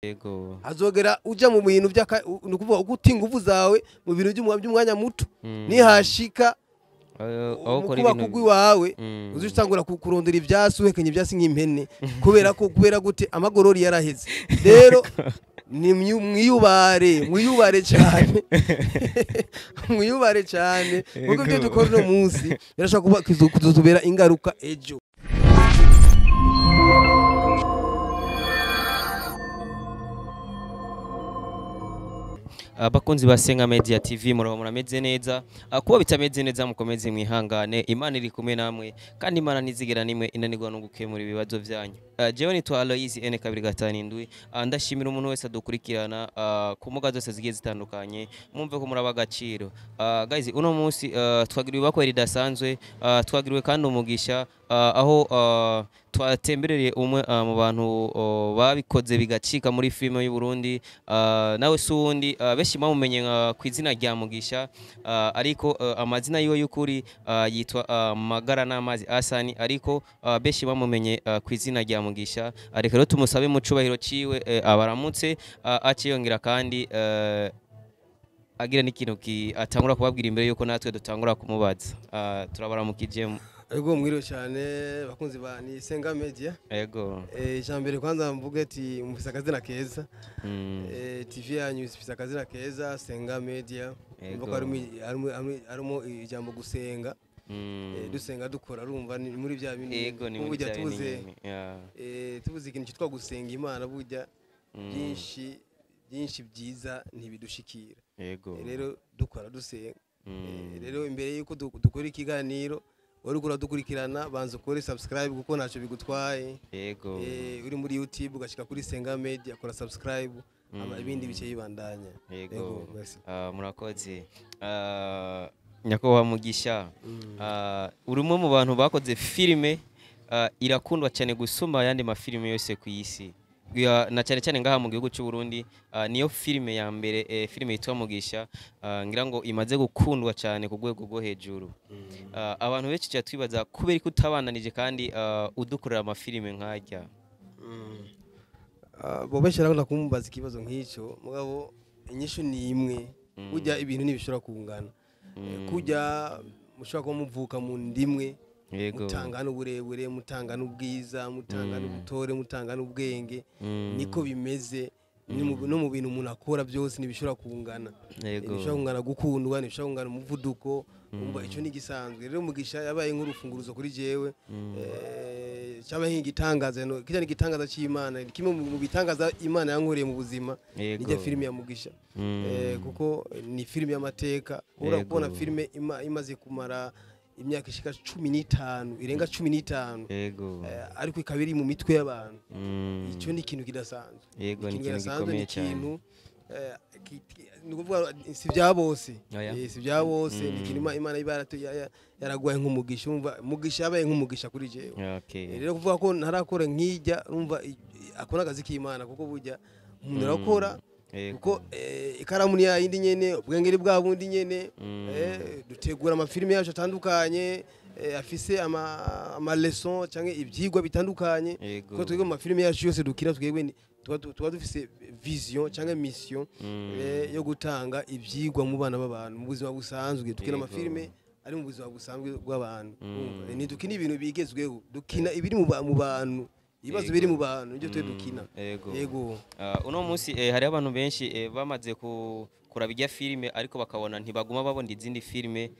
Yego. azogera uja mu bintu nukuvuga uguti ingufu zawe mu bintu by'umwanya muto nihashika kuba kugwi wawe uzitangura kurondera ivyasi uhekenya ivyasi nk'impene kubera gute amagorori yaraheze rero ni mwiyubare cyane mwiyubare cyane kuko byo dukora no munsi birashaka kuzutubera ingaruka ejo. Abakunzi ba Senga Media TV murameze neza, kuba bitameze neza mukomeze mwihangane, Imana iri kumwe namwe kandi Imana nizigera nimwe inanirwa no gukemura ibibazo byanyu. Jewe nitwa Aloise N257 ndashimira umuntu wese adukurikirana ku mbuga zose zigiye zitandukanye, mumve ko muraba agaciro. Guys, uno munsi twagiriwe bakwe ridasanzwe, twagiriwe kandi umugisha aho twatemberereye umwe mu bantu babikoze bigacika muri filime y'u Burundi, nawe suwundi benshi bamumenye ku izina rya Mugisha, ariko amazina yiwe y'ukuri yitwa Magara n'amazi Asani, ariko benshi bamumenye ku izina rya Mugisha. Ariko rero tumusabe mu cubahiro ciwe abaramutse aciyongera kandi agira n'ikintu atangura kubabwira imbere yuko natwe dutangura kumubaza. Turabaramukije. Ego mwiriwe cyane bakunzi ba ni Senga Media. Ego. Ijambere kwanza mvuge ati mufise akazina keza. TV yanyu ifise akazina keza Senga Media. Mvuga arimo ijambo gusenga. Dusenga dukora urumva ni muri bya bintu. Ego ni muri bya bintu. Tubuze ikintu cyitwa gusenga Imana burya byinshi byiza ntibidushikira. Ego. Rero dukora dusenga. Rero imbere yuko dukora ikiganiro wari kuradukurikirana banza ukore subscribe kuko naco bigutwaye. Yego. Uri muri YouTube ugashika kuri Senga Media kora subscribe ibindi bice yibandanya. Yego. Murakoze. Nyakubahwa Mugisha, urumwe mu bantu bakoze filime irakundwa cyane gusumba yandi mafilime yose ku isi, na cyane cyane ngaha mu gihugu cy'u Burundi. Niyo filime ya mbere, filime yitwa Mugisha, ngira ngo imaze gukundwa cyane ku rwego rwo hejuru. Abantu benshi cyane twibaza kubera ko utabandanije kandi udukorera amafilime nkajya. Bo benshi arabona kumbaza ikibazo nk'icyo, mugabo inyishu ni imwe. Kujya ibintu nibishobora kungana. Kujya mushobora kuba muvuka mu ndimwe, mutangana uburebure, mutangana ubwiza, mutangana ubutore, mutangana ubwenge, niko bimeze no mu bintu umuntu akora byose nibishobora kungana. Nibishobora kungana gukundwa, nibishobora kungana umuvuduko, umva icyo ni gisanzwe. Rero Mugisha yabaye nk'urufunguruzo kuri jewe, cyabaye nk'igitangaza, kijya n'igitangaza cy'Imana, kimwe mu bitangaza Imana yankoreye mu buzima n'ijya filime ya Mugisha. Kuko ni filime y'amateka, urabona filime imaze kumara imyaka ishika 15 irenga 15, ariko ikabiri mu mitwe y'abantu. Icyo ni ikintu kidasanzwe. Yego, ni ikintu gikomeye cyane. Nukuvuga si bya bose, si bya bose, ni ikintu Imana ibaratu yaragwaye nk'umugisha. Umva Mugisha yabaye nk'umugisha kuri jewe. Rero kuvuga ko ntarakora nkijya, umva akora akazi k'Imana, kuko burya umuntu arakora kuko ikaramu ni yindi nyene, ubwengeri bwa bundi nyene. Dutegura amafilime yacu atandukanye, afise ama leçon cyangwa ibyigwa bitandukanye. Kuko twebwe mu mafilime yacu yose dukira twebwe tuba dufise vision cyangwa mission yo gutanga ibyigwa mu bana b'abantu mu buzima busanzwe. Dukina amafilime ari mu buzima busanzwe bw'abantu. Ni dukina ibintu bigezweho, dukina ibiri mu bantu, ibibazo biri mu bantu, nibyo twe dukina. Yego. Uno munsi hari abantu benshi bamaze kuraba ijya filime ariko bakabona ntibaguma babona izindi filime.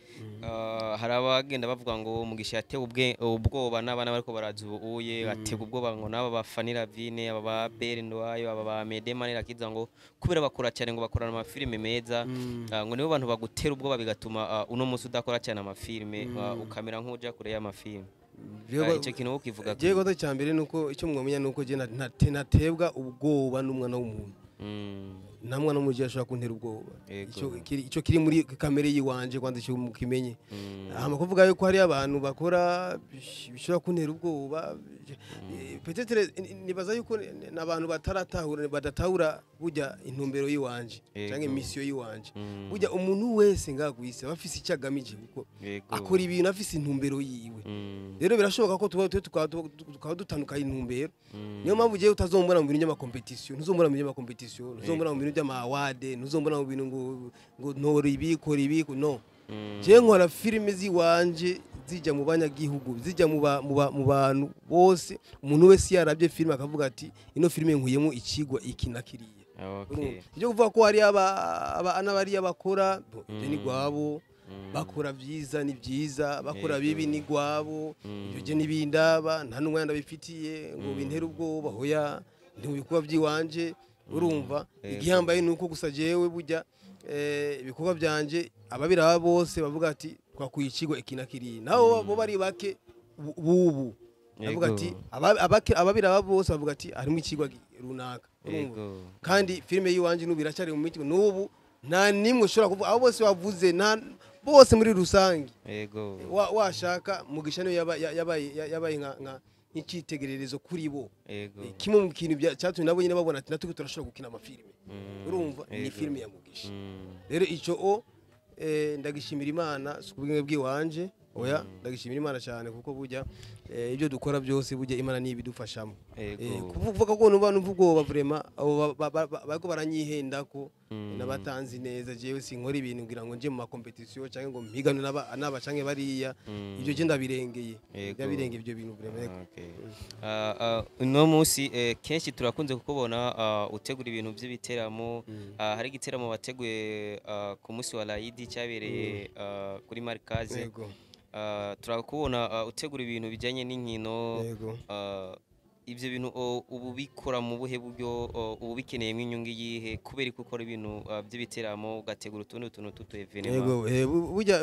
Hari abagenda bavuga ngo Mugisha yatewe ubwoba n'abana bariko baraza ubuye, atewe ubwoba ngo nabo bafanira Vine, aba ba Berindwayo, aba ba Medemanira kiza ngo kubera bakora cyane ngo bakorana amafilime meza, ngo nibo bantu bagutera ubwoba bigatuma uno munsi udakora cyane amafilime, ukamera nk'uja kure y'amafilime. Icyo kintu ukivuga. Jego cyambere nuko icyo mwamenya nuko je natebwa ubwoba n'umwana w'umuntu. nta mwana w'umujyi ashobora kuntera ubwoba icyo kiri muri kamere yiwanje kwanza cyo mukimenye hama kuvuga yuko hari abantu bakora bishobora kuntera ubwoba peut-être nibaza yuko nabantu badatahura burya intumbero yiwanje canke mission yiwanje burya umuntu wese ngagwise bafise icyagamije kuko akora ibintu afise intumbero yiwe rero birashoboka ko tukaba dutandukanye intumbero niyo mpamvu je utazombona mu bintu by'amakompetition ntuzombona mu bintu by'amakompetition ntuzombona mu bintu by'amawade ntuzombona mu bintu ngo ntori ibikora ibiko no je nkora filime ziwanje zijya mu banyagihugu zijya mu bantu bose umuntu wese yarabye filime akavuga ati ino filime nkuyemo ikigwa iki nakiriye ibyo kuvuga ko hari ana bari abakora je ni gwabo bakora byiza ni byiza bakora bibi ni gwabo ibyo je nibindaba nta n'umwana bifitiye ngo bintera ubwoba hoya ndi bikuba byiwanje urumva igihambaye nuko gusa jewe burya ibikorwa byanje ababiraba bose bavuga ati twakuye ikigwa ikinakiriye naho bo bari bake bubu bavuga ati ababiraba bose bavuga ati harimo ikigwa runaka kandi filime yiwanje n'ubiracyari mu miti n'ubu nta nimwe ushobora kuvuga abo bose bavuze bose muri rusange washaka mugisha niyo yabaye nka nk'icitegererezo kuri bo kimwe mu kintu cyatumye nabo nyine babona ati natwe turashobora gukina amafilime urumva ni filime ya mugisha rero icyo ndagishimira Imana subwenge bwiwanje oya ndagishimira Imana cyane kuko burya ibyo dukora byose burya Imana ni ibidufashamo kuvuga ko n'ubwo vraiment bako baranyihenda ko nabatanzi neza jewe sinkora ibintu ngira ngo nje mu makompetition cyangwa ngo mpigane n'aba canke bariya ibyo je ndabirengeye ndabirengeye ibyo bintu vraiment no musi kenshi turakunze kukubona utegura ibintu by'ibiteramo hari igiteramo wateguye ku musi wa Laidi cyabereye kuri Markaze turakubona utegura ibintu bijyanye n'inkino ibyo bintu ubu bikora mu buhe buryo ubu bikeneyemo inyungu yihe kubera ko ukora ibintu by'ibiteramo ugategura utundi tuntu tutu evenement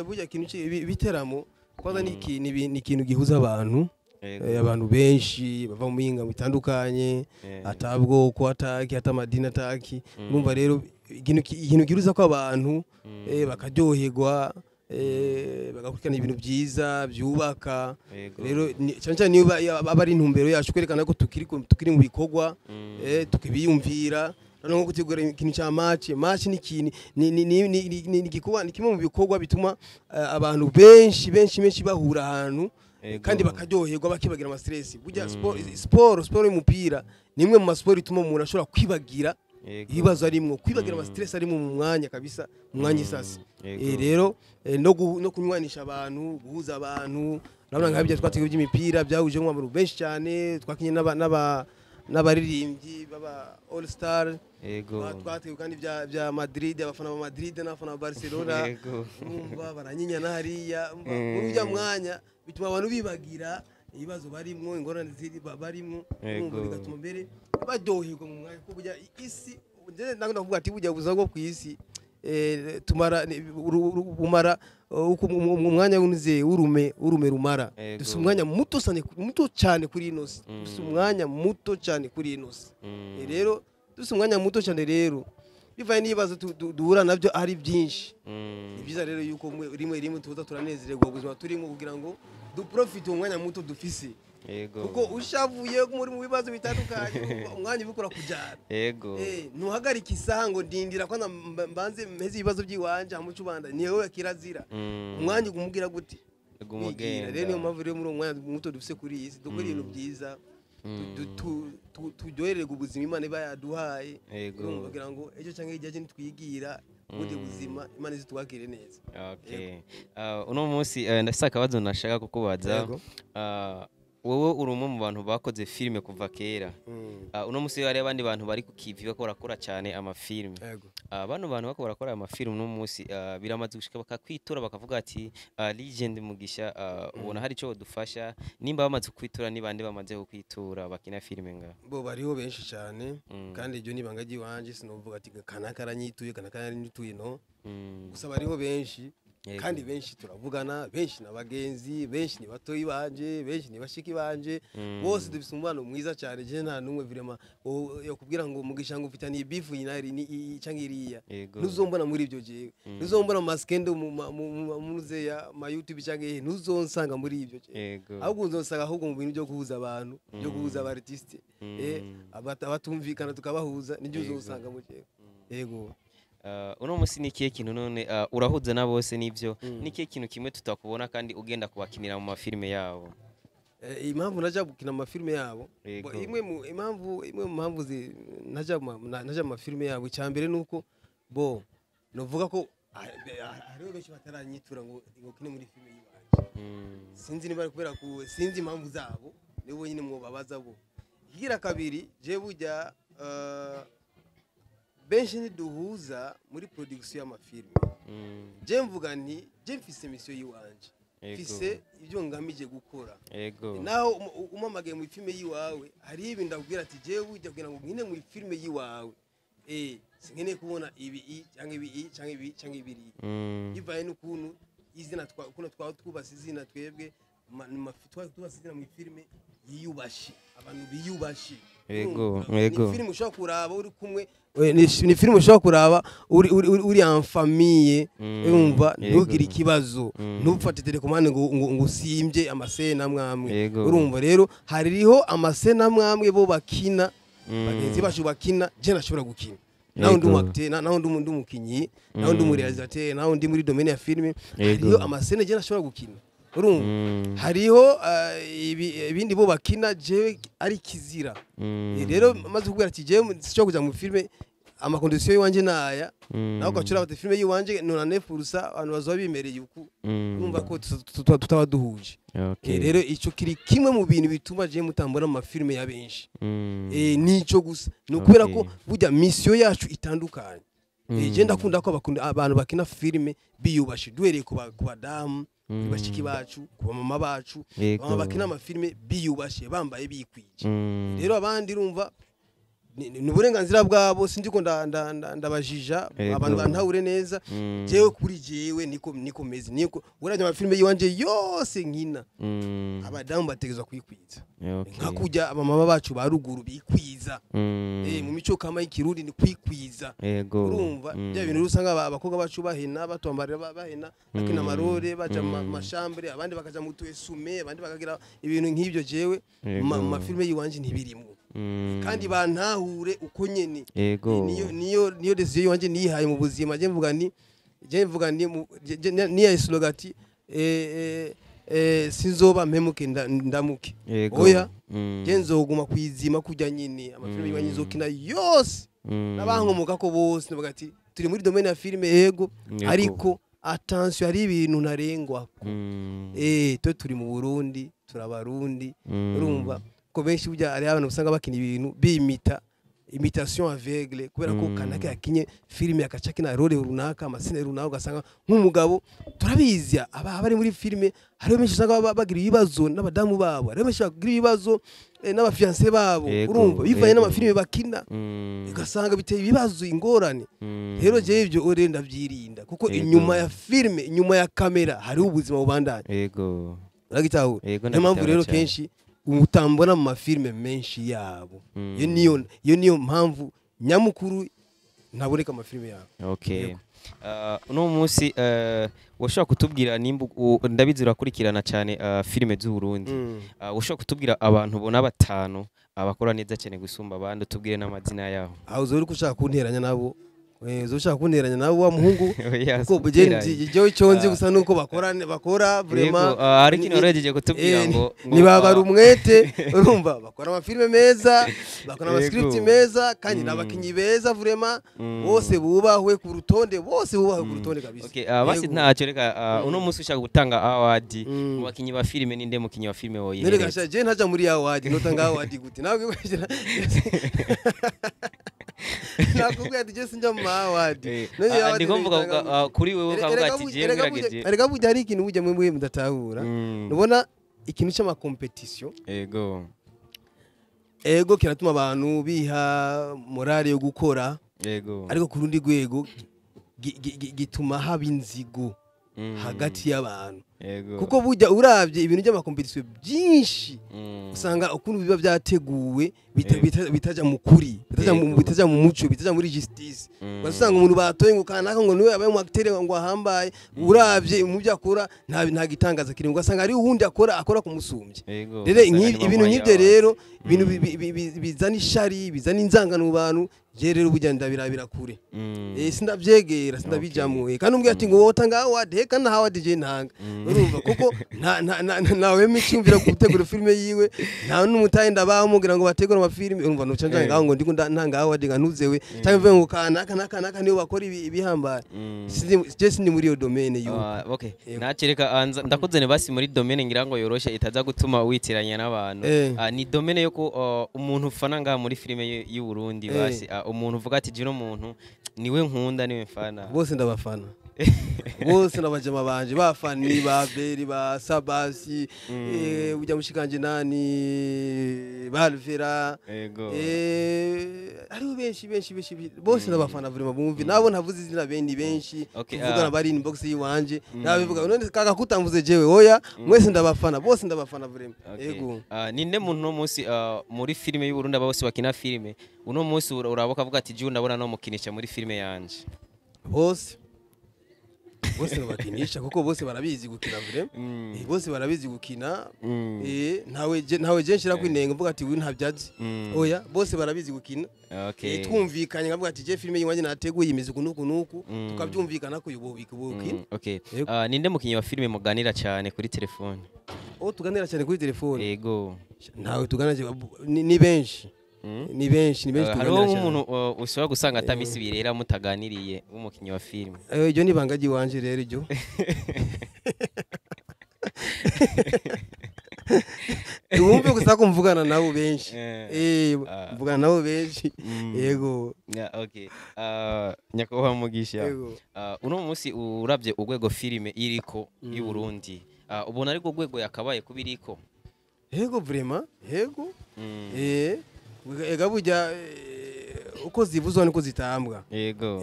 burya kintu ibiteramo kwanza ni ikintu gihuza abantu benshi bava mu mihinga bitandukanye atabwoko ataki atamadini ataki urumva rero ikintu gihuza ko abantu bakaryoherwa bagakurikirana ibintu byiza byubaka rero cyane cyane niba abari intumbero yacu kwerekana ko tukiri mu bikorwa tukibiyumvira no gutegura ikintu cya match ni kimwe mu bikorwa bituma abantu benshi bahura ahantu kandi bakaryoherwa bakibagira ama stress burya sport y'umupira nimwe mu masport ituma umuntu ashobora kwibagira ibibazo arimo kwibagira ama stress arimo mu mwanya kabisa mu mwanya isasi rero no kunywanisha abantu guhuza abantu nabona nkabyo twateguye by'imipira byahuje mu abantu benshi cyane twakinye n'abaririmbyi baba all star twateguye kandi bya Madrid abafana ba Madrid n'abafana ba Barcelona umva baranyinya nahariya muri bya mwanya bituma abantu bibagira ibibazo barimo ingorane ziri barimo umva bigatuma mbere baryoherwa mu mwanya kuko burya isi ndavuga ati burya buzago ku isi tumara umara umwanya w'unize urume rumara dusa umwanya muto cyane kuri inosi dusa umwanya muto cyane kuri inosi rero dusa umwanya muto cyane rero bivaye n'ibibazo duhura nabyo ari byinshi ni byiza rero yuko rimwe tuza turanezererwa ubuzima turimo kugira ngo duprofite umwanya muto dufise kuko ushavuye muri mu bibazo bitandukanye umwanya ubikora kujana ntuhagarika isaha ngo ndindira ko mbanze meze ibibazo by'iwanje amuca ubanda ni wowe kirazira umwanya umubwira gute rero niyo mpamvu rero muri uwo mwanya muto dufise kuri iyi si dukora ibintu byiza turyohererwe ubuzima Imana iba yaduhaye kugira ngo ejo cyangwa hirya nitwigira ubundi buzima Imana izitwakire neza uno munsi ndafise akabazo nashaka kukubaza wowe uri umwe mu bantu bakoze filime kuva kera uno munsi hari abandi bantu bari kukivi bakorakora cyane amafilime abantu bakorakora amafilime uno munsi biramaze gushika bakakwitura bakavuga ati Legend Mugisha ubona hari cyo dufasha nimba bamaze kwitura nibande bamaze kukwitura bakina filime nga bo bariho benshi cyane kandi ibyo nibanga giwanje sinovuga ati kanaka aranyituye kanaka aranyituye no gusa bariho benshi kandi benshi turavugana, benshi n'abagenzi, benshi ni batoyi banje, benshi ni bashiki banje, bose dufite umubano mwiza cyane. Je nta numwe vraiment yo kubwira ngo mugisha ngo ufitaniye beef inari ni cyangiriya, nuzombona muri ibyo jewe, nuzombona maskendo muze ya ma YouTube cyangwa nuzonsanga muri ibyo jewe, ahubwo nzonsanga ahubwo mu bintu byo guhuza abantu, byo guhuza abartiste abatumvikana tukabahuza, nibyo uzosanga mu jewe. Yego. Uno musi ni kiye kintu none urahuza na bose nivyo, ni kiye kintu kimwe tutakubona kandi ugenda kubakinira mu mafilme yabo? Impamvu naja gukina mu mafilme yabo, imwe mu mpamvu naja mu mafilme yabo, cyambere nuko bo novuga ko hariho benshi bataranyitura ngo ngokine muri filme yiwanje. Sinzi niba kubera ku sinzi impamvu zabo, nibo nyine mwo babaza bo. Higira kabiri je bujya benshi niduhuza muri production y'amafilme. Je mvuga nti je mfise mission yiwanje, mfise ibyo ngamije gukora. Naho umamagaye mu filme yiwawe, hari ibi ndabwira ati je bujya kugira ngo nkine mu filme yiwawe, singene kubona ibi cyangwa ibi cyangwa ibi cyangwa ibiri, bivaye n'ukuntu izina twubase izina twebwe twubase izina mu filme yiyubashe, abantu biyubashe. Ni filime ushobora kuraba uri kumwe, ni filime ushobora kuraba uri en famille, urumva ntugire ikibazo, ntufate telekomande ngo usimbye amasena mwamwe. Urumva rero hariho amasena mwamwe bo bakina, bagenzi bacu bakina, je nashobora gukina. Naho ndi umacteur, naho ndi umukinyi, naho ndi umurealisateur, naho ndi muri domaine ya filime, hariho amasena je nashobora gukina. Urumva hariho ibindi bo bakina jewe ari kizira. Rero maze kubwira ati jewe cyo kuja mu filme amakondisiyo yiwanje naya, naho gacura bate filme yiwanje nona nefurusa abantu bazoba bimereye uku, urumva ko tutabaduhuje. Rero ico kiri kimwe mu bintu bituma je mutambona mu mafilme ya benshi. Nico gusa nukubera ko burya mission yacu itandukanye. Je ndakunda ko abantu bakina filme biyubashe, duhereye ku badamu, bashiki bacu, ku mama bacu, bakina amafilme biyubashe, bambaye bikwije. Rero abandi urumva ni uburenganzira bwabo, sinzi ko ndabajija abantu bantahure neza. Jewe kuri jewe niko meze, niko urajya amafilme yiwanje yose nkina, abadamu bategezwa kwikwiza, nka kujya abamama bacu baruguru bikwiza. Mu mico kama y'ikirundi ni kwikwiza. Urumva bya bintu rusanga abakobwa bacu bahena, batwambarira bahena, bakina marore, baja mashambre, abandi bakaja mu tuesume, abandi bakagira ibintu nk'ibyo. Jewe mu mafilme yiwanje ntibirimo, kandi bantahure uko nyene. Niyo decision yiwanje nihaye mu buzima. Je mvuga ni niya slogati sinzoba mpemuke ndamuke. Oya, je nzoguma kwizima kujya nyine amafilme yiwanje nzokina yose, nabankomoka ko bose navuga ati turi muri domaine ya filme yego, ariko attention hari ibintu ntarengwa ko turi mu Burundi, turabarundi. Urumva ko benshi burya ari abantu usanga bakina ibintu bimita, imitation aveugle, kubera ko kanaka yakinye filime yakacakina role runaka, amasene runaka, ugasanga nk'umugabo turabizi abari muri filime hariho benshi usanga bagira ibibazo n'abadamu babo, hariho benshi bagira ibibazo n'abafiancé babo. Urumva bivanye n'amafilime bakina, ugasanga biteye ibibazo, ingorane. Rero je ibyo ore ndavyirinda, kuko inyuma ya filime, inyuma ya kamera hariho ubuzima bubandanye. Uragitaho niyo mpamvu rero kenshi utambona mu mafilme menshi yabo. Iyo niyo mpamvu nyamukuru ntaboneka amafilme yabo. Uno munsi washaka kutubwira nimba ndabizi urakurikirana cyane filme z'u Burundi, washaka kutubwira abantu bona batanu abakora neza cyane gusumba abandi, tubwire n'amazina yabo. Aho uzori kushaka kunteranya nabo, uzoshaka kunteranya nabo wa muhungu, ko bugenzi jewe cyonze gusa nuko bakora vraiment. Hari kintu urejeje kutubwira ngo nibabara umwete. Urumva bakora amafilme meza, bakora amascript meza, kandi nabakinyi beza vraiment, bose bubahwe ku rutonde, bose bubahwe ku rutonde kabisa. Basi ntacyo reka uno munsi ushaka gutanga award mu bakinyi ba filme, ninde mukinyi wa filme woye? Nere gasha je ntaja muri award, notanga award gute nawe kwishira nakubwiye ati je sinja mu award. Ndiko mvuga kuri wewe ukavuga ati je ngirageje. Arega burya hari ikintu burya mwe mudatahura, nubona ikintu cy'ama competition. Ego kiratuma abantu biha morale yo gukora, ariko ku rundi rwego gituma haba inzigo. hagati y'abantu Yego. kuko burya uravye ibintu by'amakompetisiyo byinshi usanga ukuntu biba byateguwe bitaja mu kuri bitaja mu muco bitaja muri justice basanga umuntu batoye ngo kanaka ngo niwe abaye mu acteur ngo ahambaye uravye mu byakora nta gitangaza kiri ngo asanga ari uwundi akora kumusumbye rero ibintu nk'ibyo rero ibintu bizana ishari bizana inzangano mu bantu je rero burya ndabirabira kure sindavyegera sindabijamwe kandi umbwiye ati ngo wotanga award he kana award je ntanga urumva kuko nawe micyumvira gutegura filime yiwe nta n'umutaye ndabamubwira ngo bategura amafilime urumva no canje ngaho ngo ndiko ntanga award nganuzewe cyangwa mvuye ngo kanaka niwe bakora ibihambaye je sindi muri iyo domaine yo okay nacereka ndakuzene basi muri domaine ngira ngo yoroshe itaza gutuma witiranya n'abantu ni domaine yo ko umuntu ufana nga muri filime y'u Burundi basi umuntu uvuga ati jino muntu niwe nkunda niwe mfana bose ndabafana bose nabajama banje bafani ba Beri ba Sabasi ujya mushikanje nani Balvera ari benshi bose nabafana vraiment bumvi nabo ntavuze izina bendi benshi kuvugana bari inbox yiwanje nabivuga none kaka kutamvuze jewe oya mwese ndabafana bose ndabafana vraiment yego ninde muntu no munsi muri filime y'u Burundi bose bakina filime uno munsi uraboka avuga ati je ndabona no mukinisha muri filime yanje bose bakinisha kuko bose barabizi gukina vraiment bose barabizi gukina ntawe je nshira kwinenga mvuga ati nta byazi oya bose barabizi gukina twumvikanye ngavuga ati je filime yiwanje nateguye imizi kunuku tukabyumvikana ko yububika ninde mukinyi wa filime muganira cyane kuri telefone tuganira cyane kuri telefone yego ntawe tuganira ni benshi ni benshi hariho nk'umuntu ushobora gusanga atamisi birera mutaganiriye w'umukinyi wa filime iryo ni ibanga ry'iwanje rero iryo wumve gusa ko mvugana nabo benshi mvugana nabo benshi yego nyakubahwa Mugisha uno munsi urabye urwego filime iriko y'u Burundi ubona ariko urwego yakabaye kubiriko yego vraiment yego ega burya uko zivuzwa niko zitambwa yego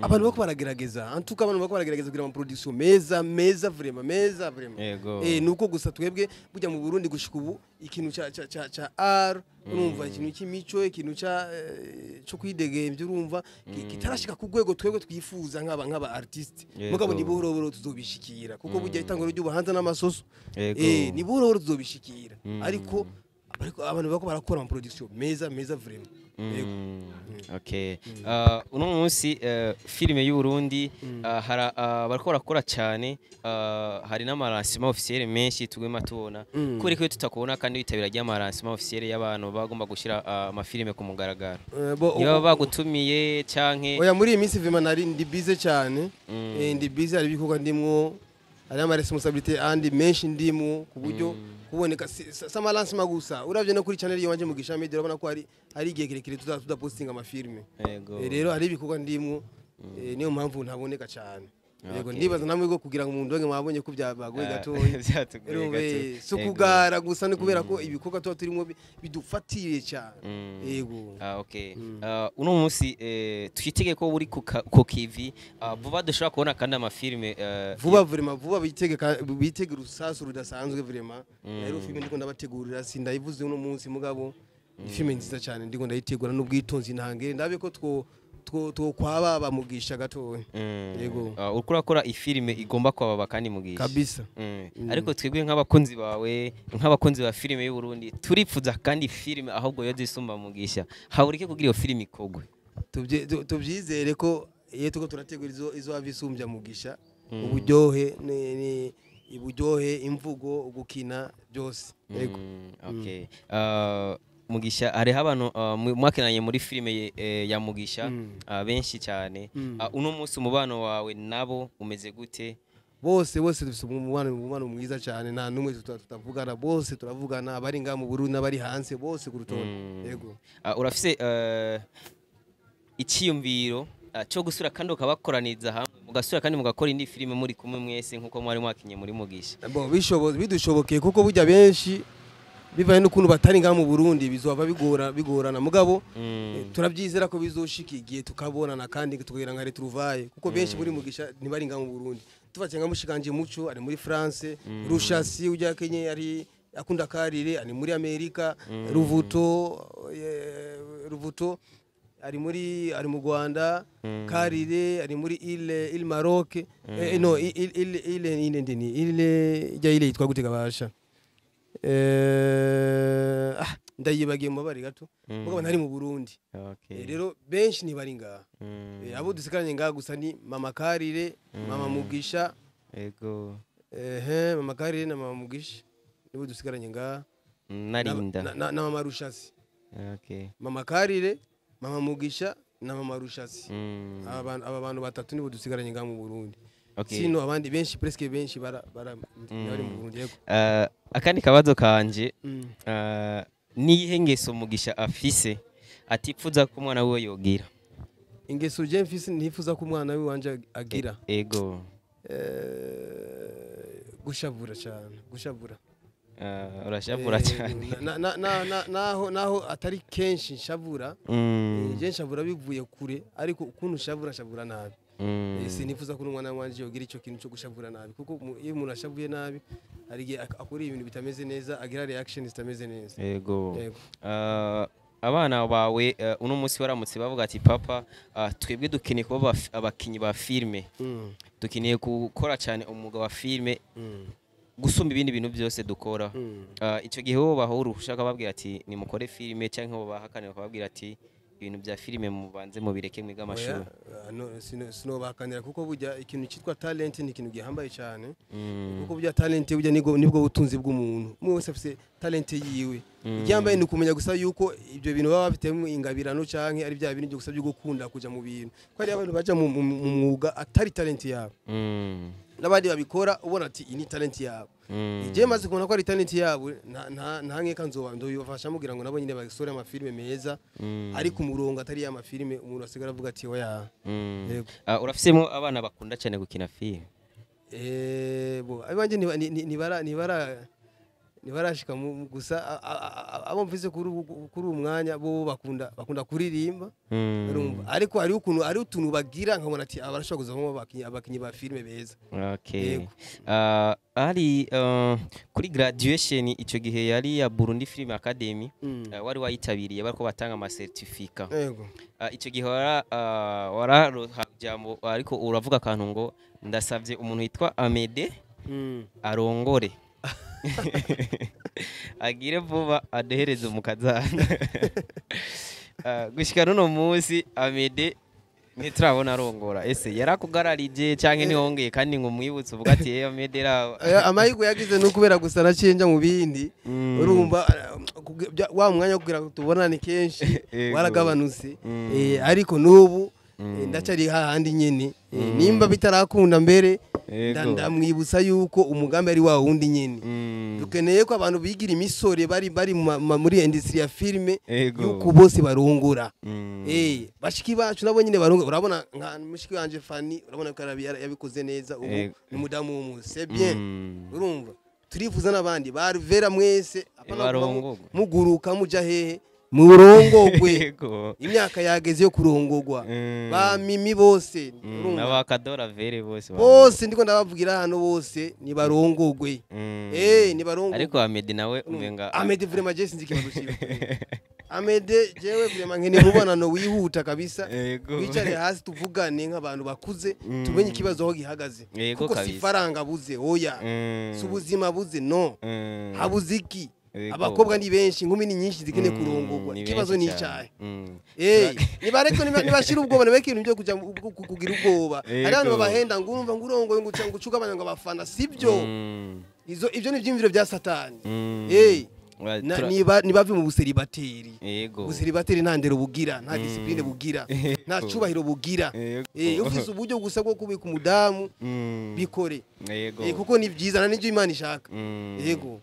abantu bako baragerageza antuka abantu bako baragerageza kugira ama production meza vraiment yego nuko gusa twebwe burya mu Burundi gushika ubu ikintu cha art urumva ikintu cy'imico ikintu cyo kwidegemvye urumva kitarashika ku rwego twebwe twifuza nk'aba artist mugabo ni buhoro tuzobishikira kuko burya itangoro ry'ubuhanza n'amasoso ni buhoro tuzobishikira ariko abantu bako barakora ama production meza vraiment okay uno munsi filime y'u Burundi barako barakora cyane hari n'amaransima officiel menshi tugwema tubona kuri ko tutakubona kandi bitabira ry'amaransima officiel y'abantu bagomba gushira amafilime ku mugaragaro niba bagutumiye canke oya muri iyi minsi vima nari ndi busy cyane ndi busy ari bikoga ndimwo ari ama responsabilité andi menshi ndimwo ku buryo kuboneka sama lancement gusa uravye no kuri channel yiwanje Mugisha Media urabona ko ari igihe kirekire tudapostinga amafilme rero ari ibikorwa ndimwo niyo mpamvu ntaboneka cyane yego ndibaza namwe go kugira ngo umuntu wenge mwabonye ko byabagoye gatoye so kugara gusa ni kubera ko ibikorwa tuba turimo bidufatiriye cyane yego okay uno munsi twitege ko uri ku kivi vuba dushobora kubona kandi amafilme vuba vraiment vuba bitege rusasu rudasanzwe vraiment rero filme ndiko ndabategurira sindayivuze uno munsi mugabo filme nziza cyane ndiko ndayitegura n'ubwitonzi ntangere ndabe ko two kwababa Mugisha gatowe yego ukurakora ifilime igomba kwababa kandi Mugisha kabisa ariko twebwe nk'abakunzi bawe nk'abakunzi ba filime y'u Burundi turipfuza kandi filime ahubwo yo zisumba Mugisha haburike kugira iyo filime ikogwe tubyizere ko iyo tuko turategura izo abisumbya Mugisha uburyohe iburyohe imvugo gukina byose yego okay Mugisha hariho abantu mwakinanye muri filime ya Mugisha benshi cyane uno munsi umubano wawe nabo umeze gute bose dufite umubano mwiza cyane nta numwe tutavugana bose turavugana abari nga mu Burundi n'abari hanze bose ku rutonde yego urafise icyiyumviro cyo gusura kandi ukabakoraniza hamwe mugasura kandi mugakora indi filime muri kumwe mwese nkuko mwari mwakinye muri Mugisha bidushobokeye kuko burya benshi bivaye n'ukuntu batari nga mu Burundi bizova bigorana mugabo turabyizera ko bizoshika igihe tukabonana kandi tukagira nka retrouvaille kuko benshi muri Mugisha ntibari nga mu Burundi tuvacenga mushikanje muco ari muri France Rushasi ujya Kenya ari akunda Karire ari muri Amerika Ruvuto ari mu Rwanda Karire ari muri ile Maroc no ile ndini ile yitwa gutega basha ndayibagiye mu bari gato kuko ntari mu Burundi rero benshi ni bari ngaha abo dusikaranye ngaha gusa ni mama Karire mama Mugisha yego mama Karire na mama Mugisha nibo dusikaranye ngaha narinda na mama Rushasi mama Karire mama Mugisha na mama Rushasi aba bantu batatu nibo dusigaranye ngaha mu Burundi sino abandi benshi presque benshi bari mu Burundi yego akandi kabazo kanje nihe ngeso Mugisha afise atipfuza ko umwana we yogira ingeso je mfise ntifuza ko umwana we wanje agira ego gushavura cyane gushavura urashavura cyane naho atari kenshi nshavura je nshavura bivuye kure ariko ukuntu shavura nabi sinifuza ko umwana wanje yogira icyo kintu cyo gushavura nabi kuko iyo umuntu ashavuye nabi ari akora ibintu bitameze neza agira reaction zitameze neza yego abana bawe uno munsi baramutse bavuga ati papa twebwe dukeneye kuba abakinyi ba filme dukeneye gukora cyane umwuga wa filme gusumba ibindi bintu byose dukora icyo gihe bo bahora ushaka babwira ati nimukore filme cyangwa bo bahakanira bakababwira ati ibintu bya filme mubanze mu bireke mwiga amashuri sino bakanira kuko burya ikintu cyitwa talent ni ikintu gihambaye cyane kuko burya talent burya nibwo butunzi bw'umuntu umwe wese afite talent yiwe icyambaye ni kumenya gusa yuko ibyo bintu baba bafitemo ingabirano canke ari bya bintu byo gusa byo gukunda kuja mu bintu ko ari abantu baje mu mwuga atari talent yabo n'abandi babikora ubona ati ini talent yabo je maze kubona ko ari talent yabo nta nkeka nzobafasha mugira ngo nabo nyine basore amafilme meza ariko umurongo atari ya mafilme umuntu asigara avuga ati oya urafisemo abana bakunda cyane gukina filme bo abanje nibarashika gusa abo mvise kuri umwanya bo bakunda kuririmba urumva ariko ari ukuntu ari utuntu bagira nkabona ati abarashaka kuzamo abakinyi ba filme beza ari kuri graduation icyo gihe yari ya Burundi Film Academy wari wayitabiriye bariko batanga ama certificate icyo gihe wararohajambo ariko uravuga kantu ngo ndasavye umuntu yitwa Amede arongore agire vuba adehereze umukazana gushika no munsi Amede nitrabona arongora ese yarakugararije canke nihongeye kandi ngo mwibutse uvuga ati Amede rawo amayigo yagize no kubera gusa nacenja mu bindi urumva wa mwanya kugira tubonane kenshi waragabanutse ariko nubu ndacari hahandi nyene nimba bitarakunda mbere ndamwibutsa yuko umugambi ari wa wundi nyene dukeneye ko abantu bigira imisore bari muri industry ya filme yuko bose barongora bashiki bacu nabo nyine barongora urabona nka mushiki wanje Fani urabona ko yabikoze neza ubu ni mudamu w'umuntu c'est bien urumva turifuza nabandi barvera mwese apana muguruka muja hehe murongogwe imyaka yageze yo kurongogwa ba mimi bose n'abakadora vere bose ndiko ndabavugira hano bose ni barongogwe ni barongogwe ariko Amede nawe umenga Amede vraiment je sinzi kibazo kiwe Amede jewe vraiment nkene mubonano wihuta kabisa wicare hasi tuvugane nk'abantu bakuze tumenye ikibazo aho gihagaze kuko sifaranga buze oya subuzima buze no habuziki abakobwa ni benshi ngumi ni nyinshi zikene kurongogwa ikibazo ni icyaye nibareko nibashira ubwoba nabeke ibintu byo kuja kugira ubwoba ari abantu babahenda ngurumva ngurongo ngucuka abana ngo bafana sibyo ibyo ni byimviro bya satani nibavi mu buseribateri buseribateri nta ndero bugira nta discipline bugira nta cubahiro bugira ufise uburyo gusa bwo kubika umudamu bikore kuko ni byiza na n'ibyo Imana ishaka yego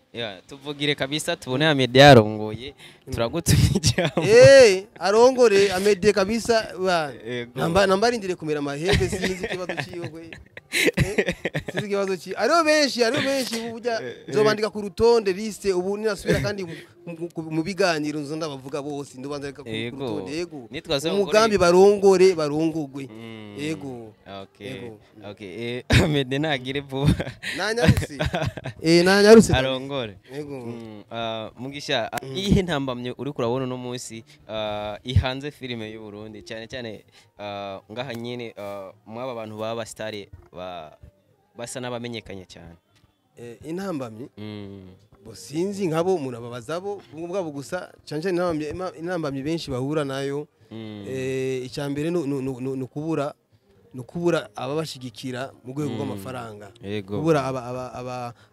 tuvugire kabisa tubone Amede yarongoye turagutumije arongore Amede kabisa nambarindire kumera amahembe sinzi kibazo ciwe sinzi kibazo ci ariho benshi burya nzobandika ku rutonde liste ubu ninasubira kandi mu biganiro nzo ndabavuga bose ndubanza reka ku rutonde yego umugambi barongogwe Yego. Okay. Okay. Mede nagire vuba. Nanyarutse. Nanyarutse. Arongore. Yego. Mugisha ihe ntambamye uri kurabona no munsi ihanze filime y'u Burundi cyane cyane ngaha nyine mwaba abantu baba star basa n'abamenyekanye cyane. Intambamye bo sinzi nkabo umuntu ababazabo bwabo gusa cyane intambamye benshi bahura nayo icyambere no kubura ababashigikira mu rwego rw'amafaranga, kubura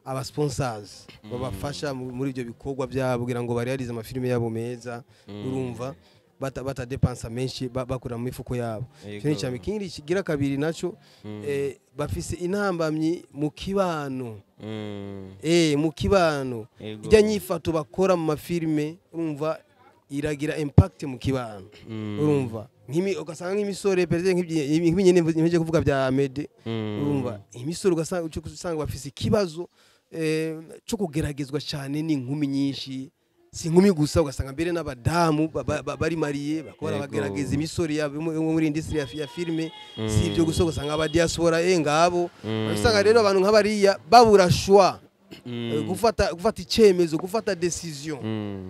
aba sponsors babafasha muri ibyo bikorwa byabo kugira ngo barealize amafilime yabo meza, urumva batadepansa menshi bakura mu mifuko yabo. Cyo cyane ikindi kigira kabiri naco bafise intambamyi mu kibano. Mu kibano ijya nyifato bakora mu mafilime urumva iragira impact mu kibano, urumva ugasanga nk'imisore nk'ibinyene nje kuvuga bya Mede, urumva imisore ugasanga bafise ikibazo cyo kugeragezwa cyane n'inkumi nyinshi, si nkumi gusa ugasanga mbere n'abadamu bari mariye bakora bagerageza imisore yabo muri industry ya filime. Si ibyo gusa ugasanga aba diaspora ngabo usanga rero abantu nk'abariya babura choix gufata icemezo, gufata decision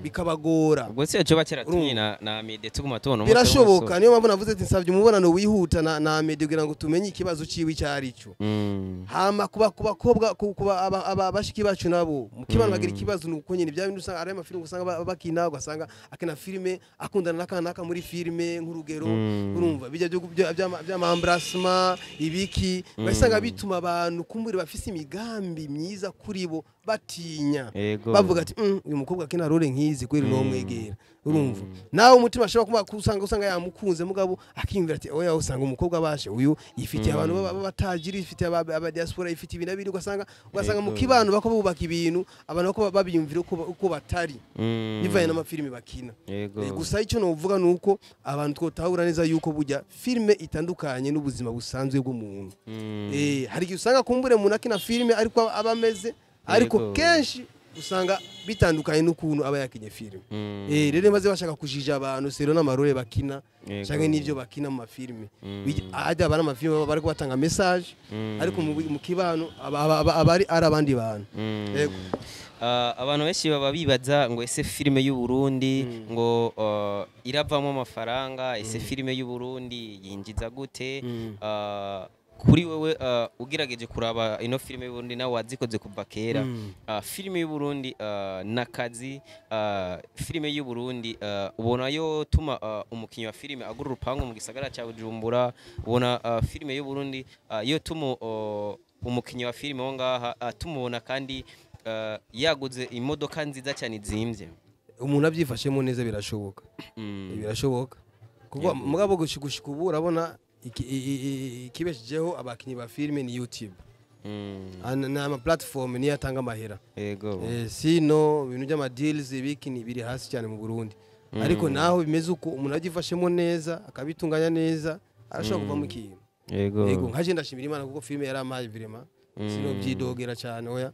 bikabagora. Ubwo se cyo bakera twina na Mede tuguma tubona birashoboka. Niyo mpamvu navuze ati nsabye umubonano wihuta na Mede kugira ngo tumenye ikibazo ciwe cyari cyo. Hama kubakobwa abashiki bacu nabo mu kibano bagira ikibazo nuko nyine bya bintu usanga ari amafilime usanga bakina ugasanga akina filime akundana n'akanaka muri filime nk'urugero, urumva bijya by'amambrasma ibiki basanga bituma abantu kumbure bafise imigambi myiza kuri bo batinya, bavuga ati uyu mukobwa akina role nkizi kweri no mwegera, urumva nawe umutima ashobora usanga yamukunze mugabo akimvira ati oya usanga umukobwa bashe uyu yifitiye abantu batajiri, yifitiye aba diaspora, yifitiye ibinabiri ugasanga mu kibano bako bubaka ibintu abantu bako babiyumvira uko batari bivanye n'amafilime bakina. Gusa icyo no uvuga nuko abantu twotahura neza yuko burya filime itandukanye n'ubuzima busanzwe bw'umuntu. Hari igihe usanga kumbure umuntu akina filime ariko abameze ariko kenshi usanga bitandukanye n'ukuntu aba yakinye filime. Rero maze bashaka kujija abantu sero n'amarore bakina cyangwa n'ivyo bakina mu mafilime ajya abana amafilime bari kubatanga message ariko mu kibano abari arabandi bantu. Yego. Abantu benshi baba bibaza ngo ese filime y'u Burundi ngo iravamo amafaranga, ese filime y'u Burundi yinjiza gute? Kuri wewe ugerageje kuraba ino filime y'u Burundi nawe wazikoze kuva kera, filime y'u Burundi nakazi, filime y'u Burundi ubona yo tuma umukinyi wa filime agura urupangu mu gisagara cya Bujumbura, ubona filime y'u Burundi yo tuma umukinyi wa filime wo ngaha tumubona kandi yaguze imodoka nziza cyane zimvye. Umuntu abyifashemo neza birashoboka. Birashoboka kuko mugabo gushigushika ubu urabona ikibeshijeho abakinyi ba filime ni YouTube. Na ama platform ni yatanga amahera. Yego. Sino ibintu by'ama deals bikini biri hasi cyane mu Burundi. Ariko naho bimeze uko umuntu agifashemo neza akabitunganya neza arashobora kuva mu kintu. Yego. Nkaje ndashimira Imana kuko filime yaramaye vraiment. Sino byidogera cyane oya.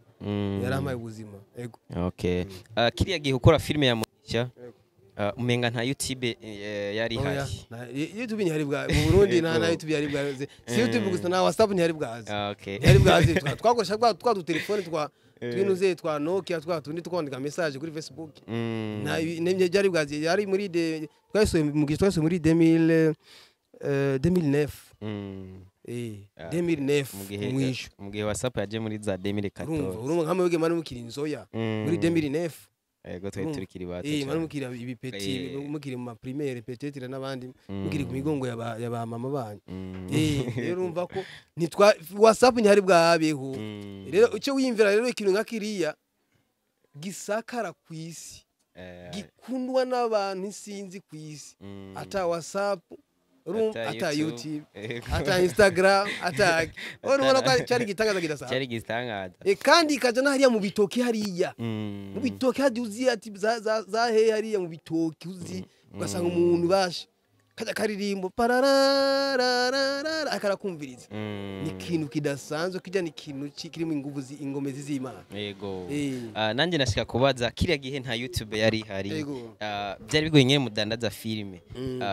Yaramaye ubuzima. Yego. Okay. Kiriya gihe ukora filime ya Mugisha umenga nta YouTube yari hari. YouTube ni hari bwa mu Burundi na YouTube yari bwaze. Si YouTube gusa na WhatsApp ni hari bwaze. Okay. Yari bwaze twakoresha twa telefone twinuze twa Nokia tundi twandika message kuri Facebook. Na byari bwaze yari muri twasoye mu gihe twasoye muri 2009. 2009 mwisho mu gihe WhatsApp yaje muri za 2014. Urumva nkamwe wege mari mukiri nzoya muri 2009. Yego twari kiri bato. Mari mukiri ibipeti mukiri mu primaire peut-être n'abandi mukiri ku migongo ya ba mama banyu. Rero urumva ko nitwa WhatsApp ni hari bwabeho. Rero icyo wiyimvira rero ikintu nkakiriya gisakara kwisi gikundwa n'abantu sinzi kwisi ata WhatsApp ata YouTube ata Instagram ata urabona ko cyari gitangaza kidasa cyari gitangaza kandi kaje na hariya mu bitoki hariya mu bitoki hadi uzi ati za he hariya mu bitoki uzi ugasanga umuntu bashe kajya karirimbo pararararara akarakumviriza ni ikintu kidasanzwe kijya ni ikintu kirimo ingufu ingomezi z'Imana yego nanjye nashaka kubaza kiriya gihe nta YouTube yari ihari byari bigoye nyine mudandaza filime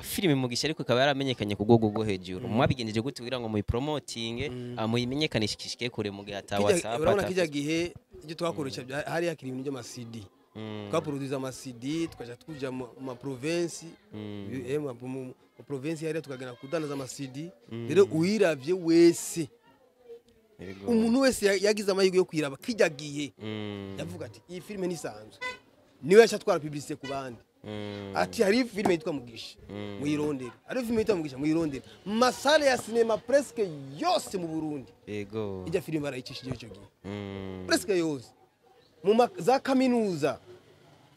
filime Mugisha ariko ikaba yaramenyekanye ku rwego rwo hejuru mwabigenjeje gute kugira ngo muyipromotinge muyimenyekanishike kure mu gihe ata WhatsApp urabona kijya gihe ibyo twakoresha hari hakiri ibintu by'ama CD twaproduza ama CD tukaja tuja mu province mu province yari tukagana kudandaza ama CD rero uyiravye wese umuntu wese yagize amahirwe yo kwiraba kijya gihe yavuga ati iyi filime nisanzwe niwe yacatwara publicité ku bandi ati hari filime yitwa Mugisha muyirondera hari filime yitwa Mugisha muyirondera masale ya cinema presque yose mu Burundi yego ijya filime barayicishije cyo gihe presque yose mu za kaminuza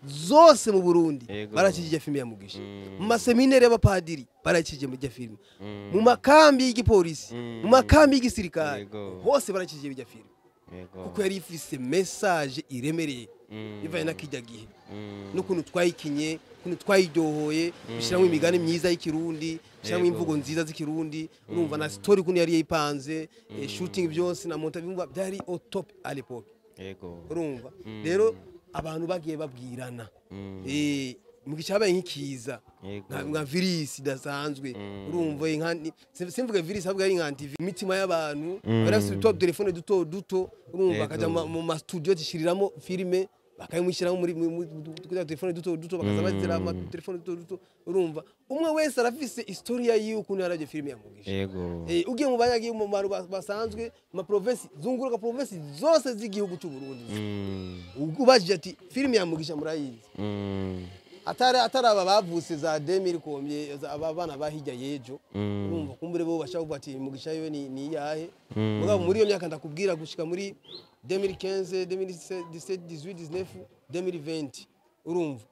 zose mu Burundi barakije filime ya Mugisha mu maseminere y'abapadiri barakije mu filime mu makambi y'igipolisi mu makambi y'igisirikare hose barakije bijya filime kuko yari ifise message iremereye ivanye nakijya gihe n'ukuntu twayikinye kuntu twayiryohoye bishyiramo imigani myiza y'ikirundi bishyiramo imvugo nziza z'ikirundi urumva na story kuntu yari yipanze shooting byose na montage byari au top à l'époque urumva rero abantu bagiye babwirana Mugisha habaye nk'ikiza nka virus idasanzwe urumva simvuga virus ahubwo ari nka TV imitima y'abantu barafite utu telefone duto urumva akaja mu studio zishiriramo filime bakayimushyiramo muri telefone duto bakaza bazira ama telefone duto urumva umwe wese arafise historia yiwe ukuntu yaraje filime ya Mugisha ugiye mu banyagiye mu maru basanzwe ma province zunguruka province zose z'igihugu cy'u Burundi ubajije ati filime ya Mugisha murayizi atari aba bavuse za 2000 kombye abana bahijya yejo urumva kumbure bo bashaka kuvuga ati Mugisha yo ni yahe mugabo muri iyo myaka ndakubwira gushika muri 2015 2017 18 19 2020 urumva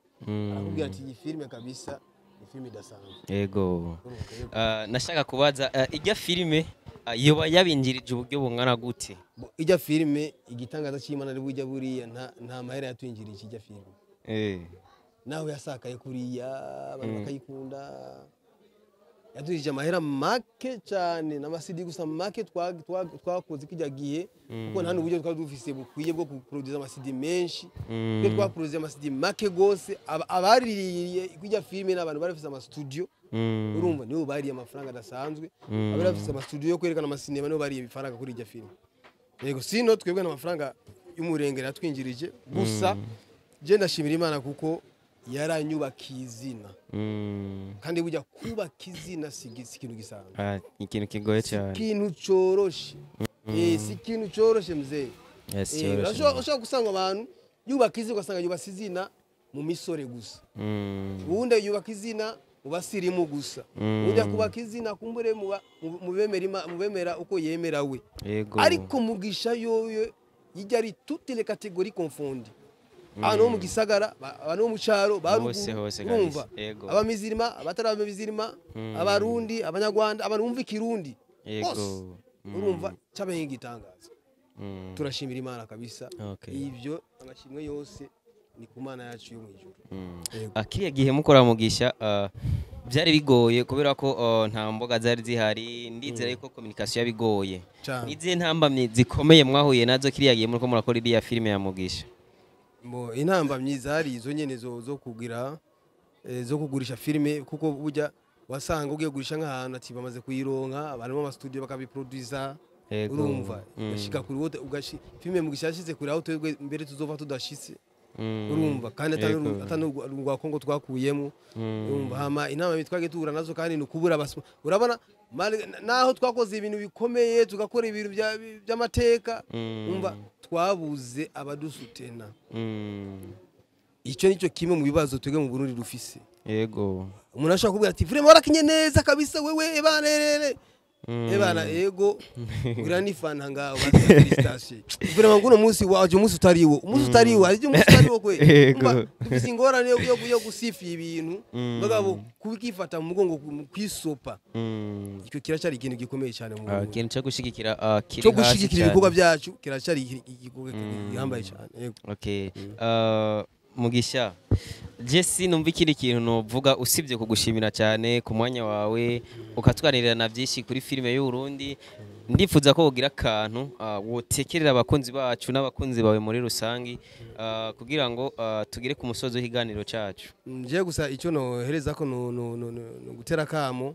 arakubwira ati iyi filime kabisa ni filime idasanzwe yego nashaka kubaza ijya filime yoba yabinjirije uburyo bungana gute ijya filime igitangaza cy'Imana ari bujya buriya nta mahera yatwinjirije ijya filime nawe yasakaye kuriya abantu bakayikunda yadurije amahera make cyane n'amasidi gusa make twakoze kijya gihe kuko nta n'uburyo twari dufise bukwiye bwo kuproduce amasidi menshi byo twaproduce amasidi make gose abaririye kijya filime n'abantu bari bafise ama studio urumva nibo bariye amafaranga adasanzwe abari bafise ama studio yo kwerekana amasinema nibo bariye bifaranga kuri ijya filime yego sino twebwe n'amafaranga y'umurengera yatwinjirije gusa je ndashimira Imana kuko yaranyubakizina kandi bujya kubaka izina ikintu gisanzwe ikintu kigoye cyane ikintu coroshe si ikintu coroshe mzee urashobora gusanga abantu yubaka izina ugasanga yubaka izina mu misore gusa ubundi yubaka izina mu basirimu gusa ubundi kubaka izina kumbure mu bemera uko yemera we ariko Mugisha yoyo yijya ari toutes les catégories confondues abantu mu gisagara abantu mu cyaro barumva abamizirima abatarabamizirima abarundi abanyarwanda abantu bumva ikirundi bose urumva cyabaye igitangaza turashimira Imana kabisa ivyo amashimwe yose ni ku Mana yacu yo mu ijuru akiriya gihe mukora Mugisha byari bigoye kubera ko nta mboga zari zihari ndizera yuko communication yabigoye nize ntambamye zikomeye mwahuye nazo kiriya gihe muriko murakora iriya filime ya Mugisha intambamyi zari izo nyene zo kugira zo kugurisha filime kuko bujya wasanga ugiye gurisha nk'ahantu ati bamaze kuyironka abantu mu studio bakabiproduza urumva gashika kuri wote filime Mugisha yashize kuri aho twebwe mbere tuzova tudashitse urumva kandi atanurwa Kongo twakuyemo urumva hama inama bitwage tuhura nazo kandi nukubura urabona naho twakoze ibintu bikomeye tugakora ibintu by'amateka urumva twabuze abadusutena icyo nicyo kimwe mu bibazo twege mu Burundi dufise yego umuntu ashaka kubwira ati vraiment warakinye neza kabisa wewe ebana ego uranifana ngaho felicitation vraiment nguno munsi waje umunsi utariwo ari umunsi utariwo kwe dufise ingorane yo gusifa ibintu bagabo kubikifata mu mugongo kwisopa icyo kiracari ikintu gikomeye cyane mu Burundi ikintu cyo gushigikira kiri hasi gushigikira ibikorwa byacu kiracari igikorwa gihambaye cyane yego okay Mugisha Jesse numva ikiri kintu novuga usibye kugushimira cyane ku mwanya wawe ukatwanirira na byinshi kuri filime y'u Burundi. Ndifuza ko ugira akantu wotekerera abakunzi bacu n'abakunzi bawe muri rusangi kugira ngo tugire ku musozo w'ikiganiro cyacu. Nje gusa icyo nohereza ko no gutera kamo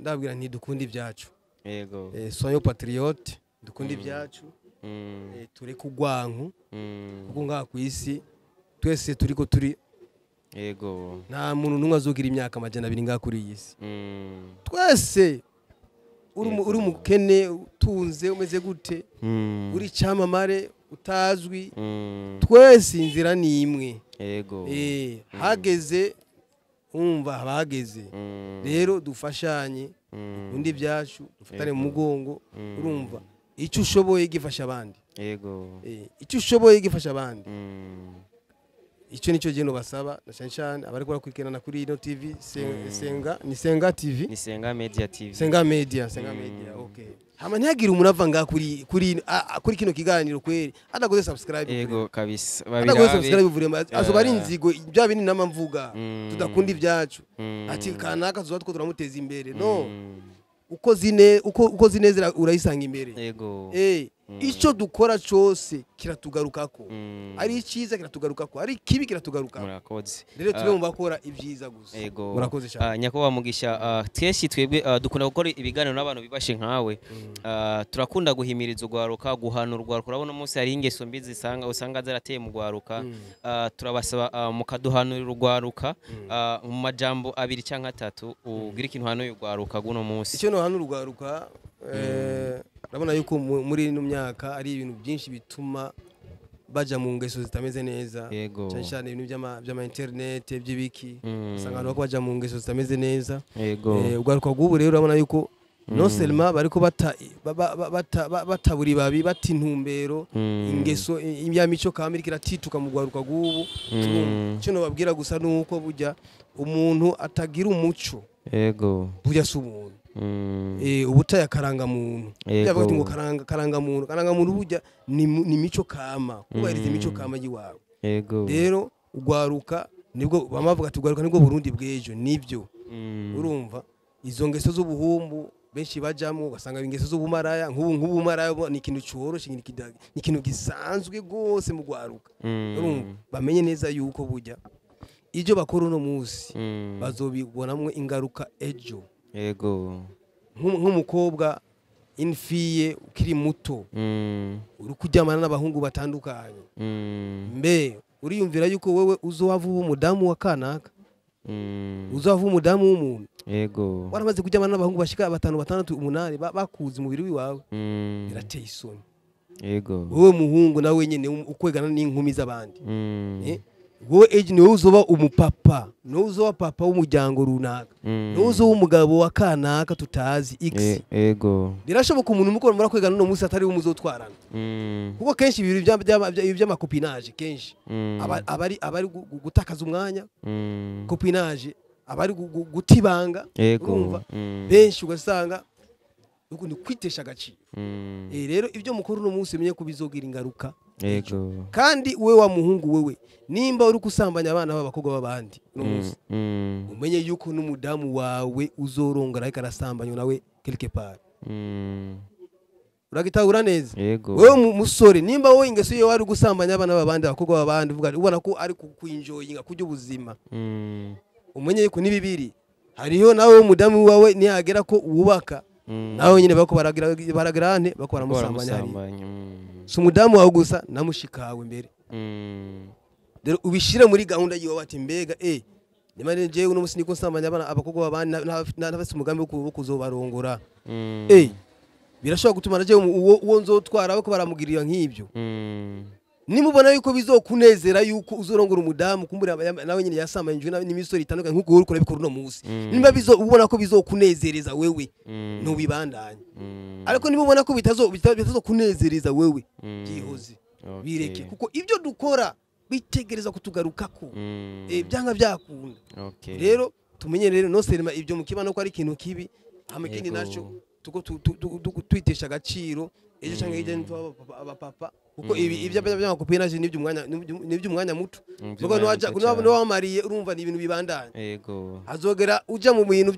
ndabwira nti dukunda ibyacu. Yego. Soyo patriote dukunda ibyacu. Ture kugwanku kuko ngaha ku isi twese turiko turi. Yego. Nta muntu numwe azogira imyaka amajana 2 ngaha kuri iyi si. Twese uri mukene utunze umeze gute uri cyamamare utazwi twese inzira ni imwe. Yego. Hageze umva hageze rero dufashanye undi byacu dufatane mu mugongo urumva icyo ushoboye gifasha abandi. Yego. Icyo ushoboye gifasha abandi. Icyo nicyo geno basaba cyane abari kwikirana kuri ino TV Senga TV. Ni Senga Media TV. Senga Media. Okay. Hama ntiyagira umuntu avanga kuri kino kiganiro kweri adagoze subscribe. Yego kabisa. Adagoze subscribe vurema azoba ari inzigo bya bini namamvuga tudakunda ibyacu. Ati kanaka tuzo two turamuteza imbere. No. Uko zinezera urayisanga imbere. Yego. Icyo dukora cyose kiratugarukako. Ari icyiza kiratugarukako, ari kibi kiratugarukako. Murakoze. Rero tube mu bakora ibyiza gusa. Murakoze cyane. Nyakubahwa Mugisha, twese twebwe dukunda gukora ibiganiro n'abantu bibashe nkawe. Turakunda guhimiriza ugwaruka, guhanura ugwaruka. Urabona umunsi hari ingeso mbi usanga zarateye mu gwaruka. Turabasaba mukaduhanurira ugwaruka mu majambo 2 cyangwa 3 ugira ikintu hano y'ugwaruka guno munsi. Icyo no hanura ugwaruka urabona yuko muri ino myaka ari ibintu byinshi bituma baja mu ngeso zitameze neza. Cyane ibintu by'ama internet by'ibiki usanga abantu baja mu ngeso zitameze neza. Ugwaruka gubu rero urabona yuko no selma bariko bataburi babi batintumbero ingeso imyamico kamiri kiratituka mu gwaruka gubu. Cyo no babwira gusa nuko bujya umuntu atagira umuco. Yego. Bujya sumuntu. Ubutaya karanga muntu. Yavuga ati ngo karanga muntu bujya ni mico kama. Kubahiriza imico kama yiwawe. Yego. Rero ugwaruka nibwo bamavuga ati ugwaruka nibwo Burundi bw'ejo nibyo. Urumva izo ngeso z'ubuhumbu benshi bajamwe ugasanga ingeso z'ubumaraya nk'ubumaraya ni ikintu cyoroshye ni ikintu gisanzwe gose mu gwaruka. Urumva bamenye neza yuko bujya ibyo bakora no munsi bazobibonamwe ingaruka ejo. Yego. Nk'umukobwa infiye ukiri muto uri kujyamana n'abahungu batandukanye mbe uriyumvira yuko wewe uzova umudamu wa kanaka uzova umudamu w'umuntu. Yego. Waramaze kujyamana n'abahungu bashika 5 6 8 bakuzi umubiri wiwawe birateye isoni. Yego. Wowe muhungu nawe nyene ukwegana n'inkumi z'abandi. Wowe age niwe uzoba umupapa no uzoba papa w'umuryango runaka no uzoba umugabo wa kanaka tutazi x. Yego. Birashoboka umuntu mukora muri kwegana no musi atari umuzotwarana kuko kenshi ibintu by'amakopinage kenshi abari gutakaza umwanya kopinage abari gutibanga. Urumva benshi ugasanga uko ni kwitesha agaciro. Rero ibyo mukuru no munsi menye kubizogira ingaruka. Yego. Kandi wewe wa muhungu wewe nimba uri kusambanya abana b'abakobwa babandi no munsi umenye yuko n'umudamu wawe uzorongora ariko arasambanywa nawe quelque part. Uragitahura neza. Wewe musore nimba wowe ingeso yo wari gusambanya abana b'abandi abakobwa babandi ubona ko ari kuenjoyinga kujya ubuzima. Umenye yuko nibibiri hariho nawe umudamu wawe nihagera ko ubaka nawe nyine bako baragrane bakora musambanya hari. So umudamu wawe gusa namushikawe mbere. Rero ubishire muri gahunda yiwe wati mbega nimane je uno musi niko nsambanya abana abakobwa babandi nabase umugambi wo kuzobarongora. Birashobora gutuma naje uwo nzotwara bako baramugirira nk'ibyo. Nimubona yuko bizokunezera yuko uzorongora umudamu kumbura nawe nyine yasamanyijwe n'imisori itandukanye nk'uko uri kora bikora no munsi. Nimba ubona ko bizokunezereza wewe no bibandanye. Ariko nimubona ko bitazokunezereza wewe gihoze bireke kuko ibyo dukora bitegereza kutugarukako byanga byakunda. Rero tumenye rero no selma ibyo mukibana ko ari ikintu kibi hamikindi naco tuko twitesha agaciro ejo cyangwa ije abapapa kuko ibi by'amakopinage n'iby'umwanya muto nuko no wamariye urumva ni ibintu bibandanye yego azogera uja mu bintu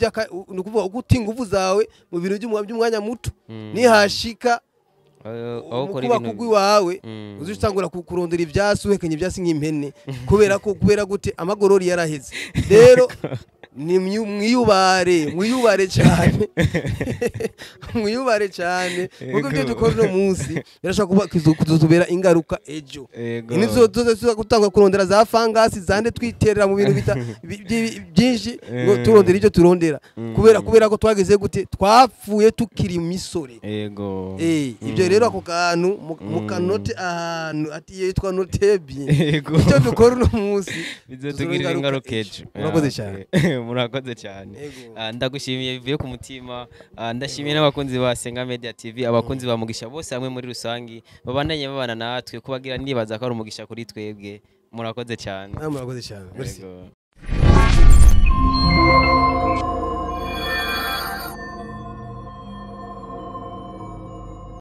nukuvuga ugutinga uvu zawe mu bintu by'umwanya muto nihashika kuba kugwi wawe uzitangura kurondera ivyasi uhekanye ivyasi nk'impene kubera gute amagorori yaraheze rero ni mwiyubare cyane mwiyubare cyane kuko ibyo dukora no munsi birashobora kuzutubera ingaruka ejo nizo tuza gutanga kurondera za fangasi zande twiterera mu bintu byinshi ngo turondera icyo turondera kubera ko twageze gute twapfuye tukiri misore yego ibyo rero ako kantu mukanote ahantu ati yitwa notebi icyo dukora no munsi bizotugirira ingaruka ejo murakoze cyane murakoze cyane ndagushimiye bivuye ku mutima ndashimiye n'abakunzi ba Senga Media TV abakunzi ba Mugisha bose hamwe muri rusangi babandanye babana natwe kubagira nibaza ko ari umugisha kuri twebwe murakoze cyane murakoze cyane merci